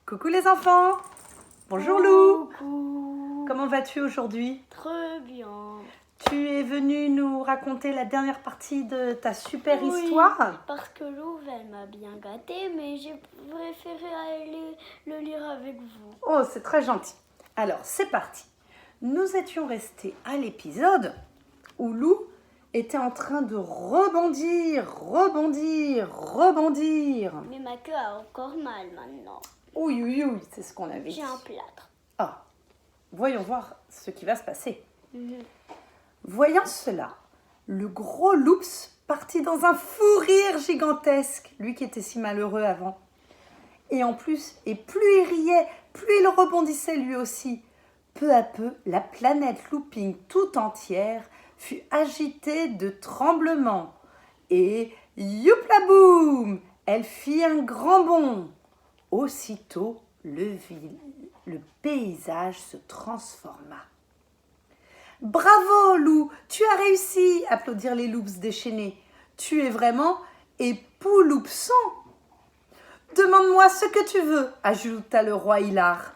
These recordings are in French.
Coucou les enfants. Bonjour Lou. Coucou. Comment vas-tu aujourd'hui? Très bien. Tu es venu nous raconter la dernière partie de ta super Oui, histoire? parce que Louve, elle m'a bien gâtée, mais j'ai préféré aller le lire avec vous. Oh, c'est très gentil. Alors, c'est parti. Nous étions restés à l'épisode où Lou était en train de rebondir. Mais ma queue a encore mal maintenant. Oui, c'est ce qu'on avait dit. J'ai un plâtre. Ah, voyons voir ce qui va se passer. Mhm. Voyant cela, le gros Loups partit dans un fou rire gigantesque, lui qui était si malheureux avant. Et en plus, et plus il riait, plus il rebondissait lui aussi. Peu à peu, la planète Looping tout entière fut agitée de tremblements. Et youpla-boum, elle fit un grand bond. Aussitôt, le paysage se transforma. Bravo, Lou, tu as réussi, applaudirent les loups déchaînés. Tu es vraiment épouloupsant. Demande-moi ce que tu veux, ajouta le roi Hilar.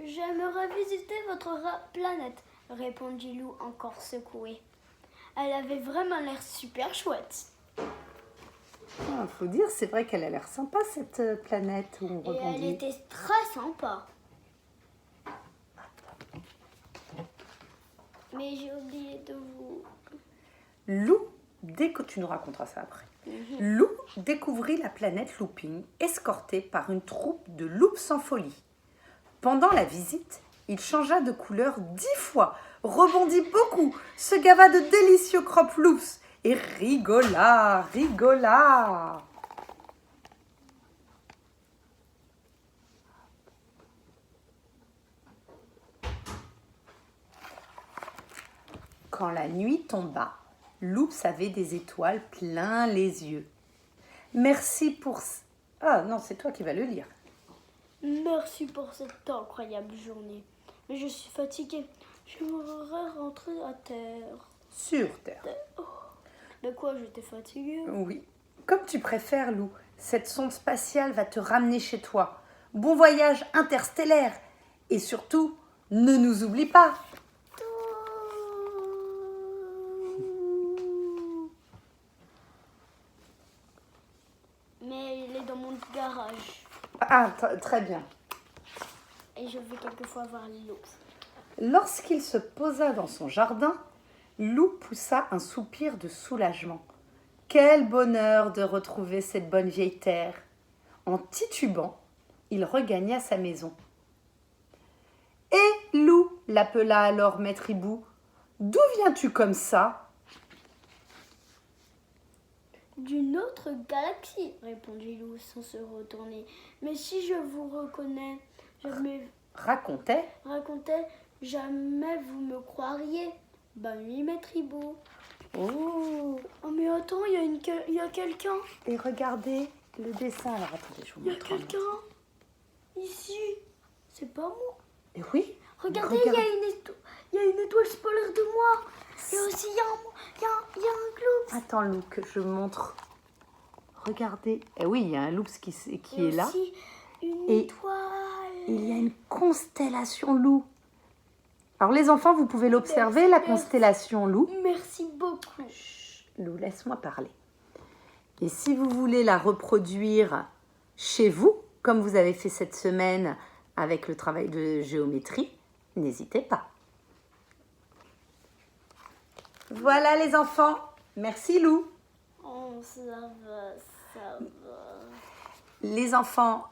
J'aimerais visiter votre planète, répondit Lou encore secouée. Elle avait vraiment l'air super chouette. Faut dire, c'est vrai qu'elle a l'air sympa cette planète où on Et elle rebondit. était très sympa. Mais j'ai oublié de vous... Lou, dès que tu nous raconteras ça après. Lou découvrit la planète Looping, escorté par une troupe de loups en folie. Pendant la visite, il changea de couleur 10 fois, rebondit beaucoup, se gava de délicieux croppe-loups et rigola. Quand la nuit tomba, Loups avait des étoiles plein les yeux. Merci pour... Ah non, c'est toi qui vas le lire. Merci pour cette incroyable journée. Mais je suis fatiguée. J'aimerais rentrer à terre. Sur Terre. Oh. Mais quoi, j'étais fatiguée? Oui. Comme tu préfères, Lou. Cette sonde spatiale va te ramener chez toi. Bon voyage interstellaire. Et surtout, ne nous oublie pas. Mais il est dans mon garage. Ah, très bien. Et je vais quelquefois voir les loups. Lorsqu'il se posa dans son jardin, Lou poussa un soupir de soulagement. Quel bonheur de retrouver cette bonne vieille terre. En titubant, il regagna sa maison. « Eh, Lou !» l'appela alors Maître Hibou. « D'où viens-tu comme ça ?» D'une autre galaxie, répondit Lou sans se retourner. Mais si je vous reconnais, Racontait. Jamais vous me croiriez. Ben oui, Maître Hibou. Oh, mais attends, il y a quelqu'un. et regardez le dessin. Alors attendez, je vous Il y a montre. quelqu'un. Ici. C'est pas moi. Et oui. Regardez, il y a une étoile polaire de moi. Et aussi, il y a un globe. Attends, Lou, que je montre. Regardez. Eh oui, il y a un loups qui est là. Aussi une Et étoile. Il y a une constellation Lou. Alors les enfants, vous pouvez l'observer, la constellation Lou. Merci beaucoup. Lou, laisse-moi parler. Et si vous voulez la reproduire chez vous, comme vous avez fait cette semaine avec le travail de géométrie, n'hésitez pas. Voilà les enfants. Merci Lou. Oh, ça va. Les enfants,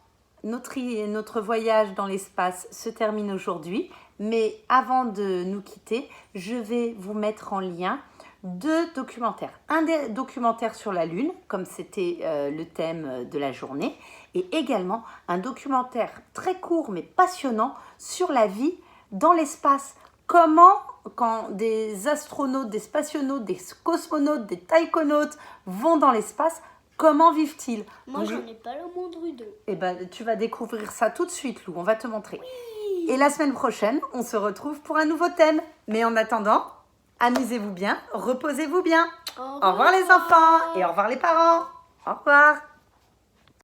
notre voyage dans l'espace se termine aujourd'hui. Mais avant de nous quitter, je vais vous mettre en lien 2 documentaires. Un des documentaires sur la Lune, comme c'était le thème de la journée, et également un documentaire très court mais passionnant sur la vie dans l'espace. Comment, quand des astronautes, des spationautes, des cosmonautes, des taïkonautes vont dans l'espace, comment vivent-ils? Moi, j'en ai pas le moindre idée. Eh ben, tu vas découvrir ça tout de suite, Lou. On va te montrer. Et la semaine prochaine, on se retrouve pour un nouveau thème. Mais en attendant, amusez-vous bien, reposez-vous bien. Au revoir les enfants et au revoir les parents. Au revoir.